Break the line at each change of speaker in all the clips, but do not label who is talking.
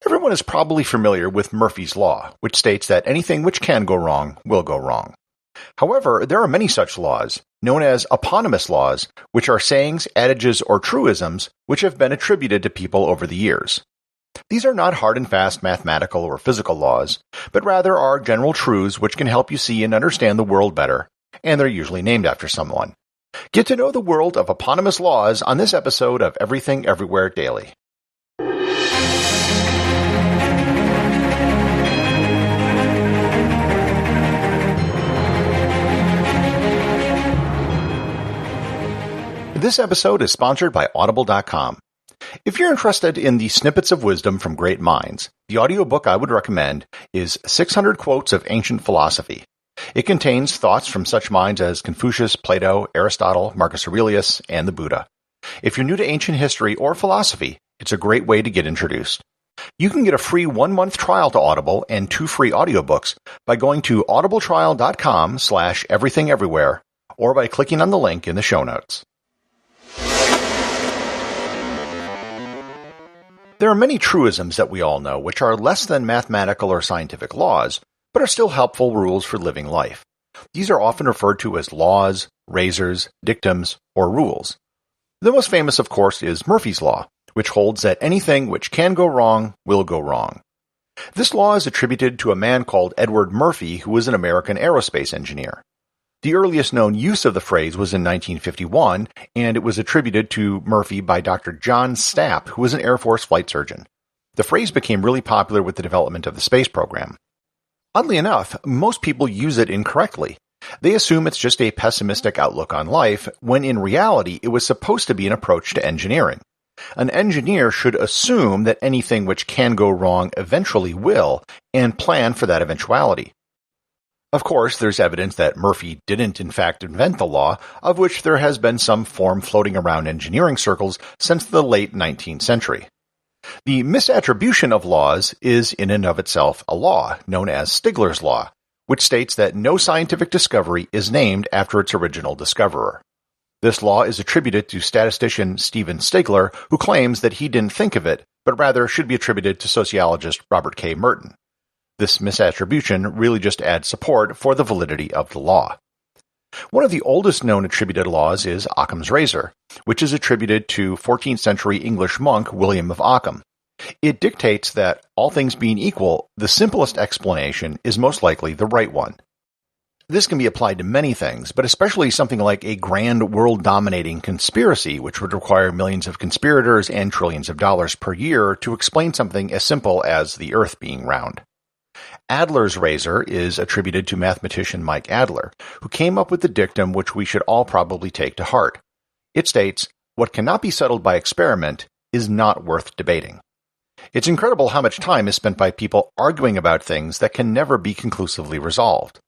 Everyone is probably familiar with Murphy's Law, which states that anything which can go wrong will go wrong. However, there are many such laws, known as eponymous laws, which are sayings, adages, or truisms which have been attributed to people over the years. These are not hard and fast mathematical or physical laws, but rather are general truths which can help you see and understand the world better, and they're usually named after someone. Get to know the world of eponymous laws on this episode of Everything Everywhere Daily. This episode is sponsored by Audible.com. If you're interested in the snippets of wisdom from great minds, the audiobook I would recommend is 600 Quotes of Ancient Philosophy. It contains thoughts from such minds as Confucius, Plato, Aristotle, Marcus Aurelius, and the Buddha. If you're new to ancient history or philosophy, it's a great way to get introduced. You can get a free 1-month trial to Audible and 2 free audiobooks by going to audibletrial.com/everythingeverywhere or by clicking on the link in the show notes. There are many truisms that we all know which are less than mathematical or scientific laws, but are still helpful rules for living life. These are often referred to as laws, razors, dictums, or rules. The most famous, of course, is Murphy's Law, which holds that anything which can go wrong will go wrong. This law is attributed to a man called Edward Murphy, who was an American aerospace engineer. The earliest known use of the phrase was in 1951, and it was attributed to Murphy by Dr. John Stapp, who was an Air Force flight surgeon. The phrase became really popular with the development of the space program. Oddly enough, most people use it incorrectly. They assume it's just a pessimistic outlook on life, when in reality it was supposed to be an approach to engineering. An engineer should assume that anything which can go wrong eventually will, and plan for that eventuality. Of course, there's evidence that Murphy didn't in fact invent the law, of which there has been some form floating around engineering circles since the late 19th century. The misattribution of laws is in and of itself a law, known as Stigler's law, which states that no scientific discovery is named after its original discoverer. This law is attributed to statistician Stephen Stigler, who claims that he didn't think of it, but rather should be attributed to sociologist Robert K. Merton. This misattribution really just adds support for the validity of the law. One of the oldest known attributed laws is Occam's razor, which is attributed to 14th century English monk William of Occam. It dictates that, all things being equal, the simplest explanation is most likely the right one. This can be applied to many things, but especially something like a grand world-dominating conspiracy, which would require millions of conspirators and trillions of dollars per year to explain something as simple as the Earth being round. Adler's razor is attributed to mathematician Mike Adler, who came up with the dictum which we should all probably take to heart. It states, "What cannot be settled by experiment is not worth debating." It's incredible how much time is spent by people arguing about things that can never be conclusively resolved.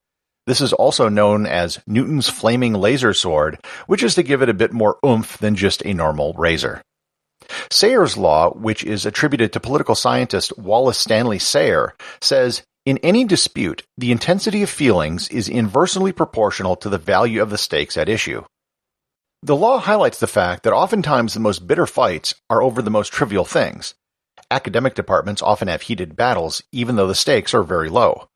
This is also known as Newton's flaming laser sword, which is to give it a bit more oomph than just a normal razor. Sayre's law, which is attributed to political scientist Wallace Stanley Sayre, says, "In any dispute, the intensity of feelings is inversely proportional to the value of the stakes at issue." The law highlights the fact that oftentimes the most bitter fights are over the most trivial things. Academic departments often have heated battles, even though the stakes are very low.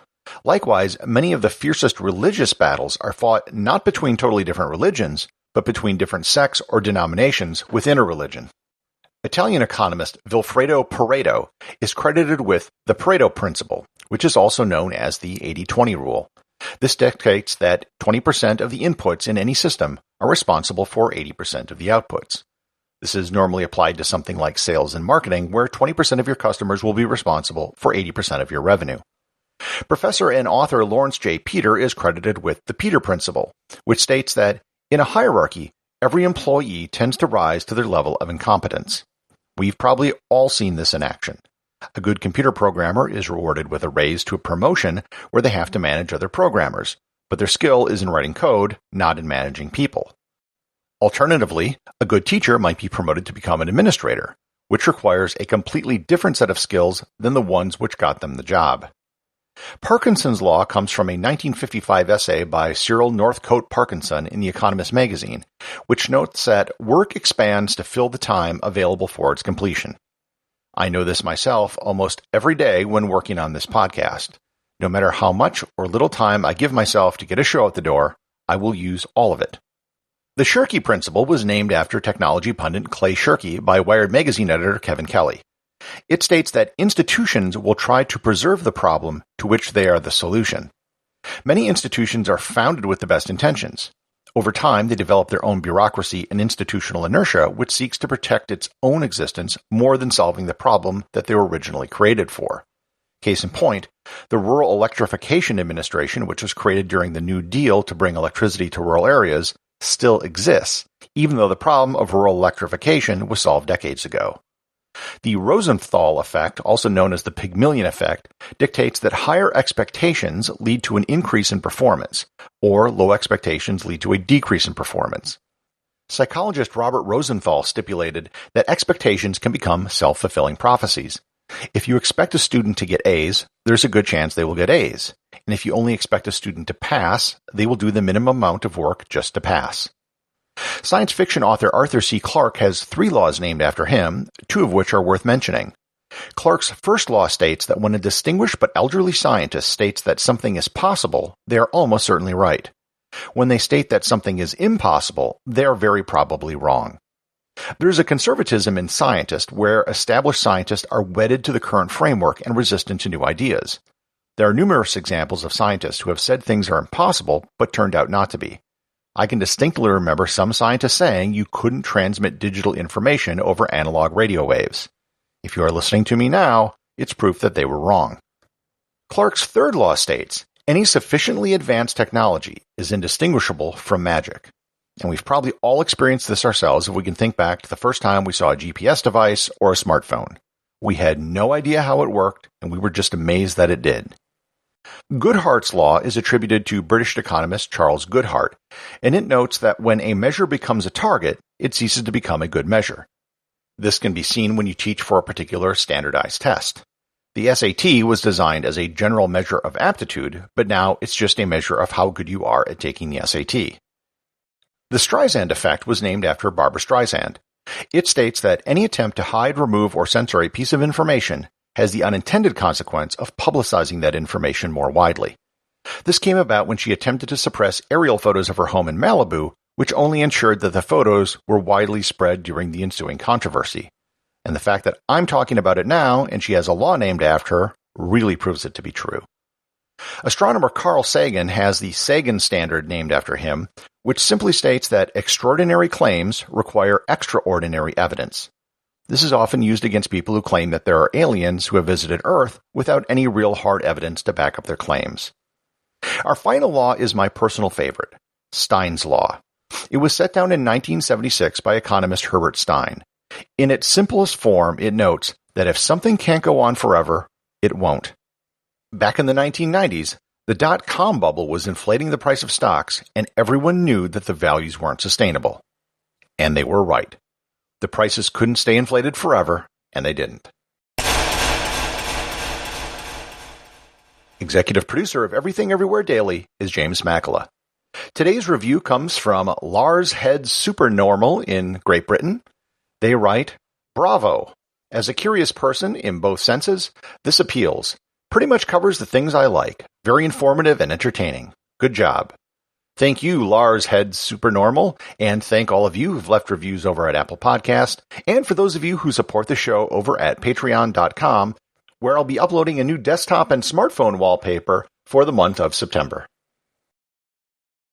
Likewise, many of the fiercest religious battles are fought not between totally different religions, but between different sects or denominations within a religion. Italian economist Vilfredo Pareto is credited with the Pareto Principle, which is also known as the 80-20 rule. This dictates that 20% of the inputs in any system are responsible for 80% of the outputs. This is normally applied to something like sales and marketing, where 20% of your customers will be responsible for 80% of your revenue. Professor and author Lawrence J. Peter is credited with the Peter Principle, which states that in a hierarchy, every employee tends to rise to their level of incompetence. We've probably all seen this in action. A good computer programmer is rewarded with a raise to a promotion where they have to manage other programmers, but their skill is in writing code, not in managing people. Alternatively, a good teacher might be promoted to become an administrator, which requires a completely different set of skills than the ones which got them the job. Parkinson's law comes from a 1955 essay by Cyril Northcote Parkinson in The Economist magazine, which notes that work expands to fill the time available for its completion. I know this myself almost every day when working on this podcast. No matter how much or little time I give myself to get a show out the door, I will use all of it. The Shirky Principle was named after technology pundit Clay Shirky by Wired magazine editor Kevin Kelly. It states that institutions will try to preserve the problem to which they are the solution. Many institutions are founded with the best intentions. Over time, they develop their own bureaucracy and institutional inertia, which seeks to protect its own existence more than solving the problem that they were originally created for. Case in point, the Rural Electrification Administration, which was created during the New Deal to bring electricity to rural areas, still exists, even though the problem of rural electrification was solved decades ago. The Rosenthal Effect, also known as the Pygmalion Effect, dictates that higher expectations lead to an increase in performance, or low expectations lead to a decrease in performance. Psychologist Robert Rosenthal stipulated that expectations can become self-fulfilling prophecies. If you expect a student to get A's, there's a good chance they will get A's. And if you only expect a student to pass, they will do the minimum amount of work just to pass. Science fiction author Arthur C. Clarke has 3 laws named after him, 2 of which are worth mentioning. Clarke's first law states that when a distinguished but elderly scientist states that something is possible, they are almost certainly right. When they state that something is impossible, they are very probably wrong. There is a conservatism in scientists where established scientists are wedded to the current framework and resistant to new ideas. There are numerous examples of scientists who have said things are impossible but turned out not to be. I can distinctly remember some scientists saying you couldn't transmit digital information over analog radio waves. If you are listening to me now, it's proof that they were wrong. Clarke's third law states, any sufficiently advanced technology is indistinguishable from magic. And we've probably all experienced this ourselves if we can think back to the first time we saw a GPS device or a smartphone. We had no idea how it worked, and we were just amazed that it did. Goodhart's law is attributed to British economist Charles Goodhart, and it notes that when a measure becomes a target, it ceases to become a good measure. This can be seen when you teach for a particular standardized test. The SAT was designed as a general measure of aptitude, but now it's just a measure of how good you are at taking the SAT. The Streisand Effect was named after Barbra Streisand. It states that any attempt to hide, remove, or censor a piece of information has the unintended consequence of publicizing that information more widely. This came about when she attempted to suppress aerial photos of her home in Malibu, which only ensured that the photos were widely spread during the ensuing controversy. And the fact that I'm talking about it now, and she has a law named after her, really proves it to be true. Astronomer Carl Sagan has the Sagan standard named after him, which simply states that extraordinary claims require extraordinary evidence. This is often used against people who claim that there are aliens who have visited Earth without any real hard evidence to back up their claims. Our final law is my personal favorite, Stein's law. It was set down in 1976 by economist Herbert Stein. In its simplest form, it notes that if something can't go on forever, it won't. Back in the 1990s, the dot-com bubble was inflating the price of stocks, and everyone knew that the values weren't sustainable. And they were right. The prices couldn't stay inflated forever, and they didn't. Executive producer of Everything Everywhere Daily is James Makkyla. Today's review comes from Lars Head Supernormal in Great Britain. They write, "Bravo! As a curious person in both senses, this appeals. Pretty much covers the things I like. Very informative and entertaining. Good job." Thank you, Lars Head Supernormal, and thank all of you who've left reviews over at Apple Podcast, and for those of you who support the show over at patreon.com, where I'll be uploading a new desktop and smartphone wallpaper for the month of September.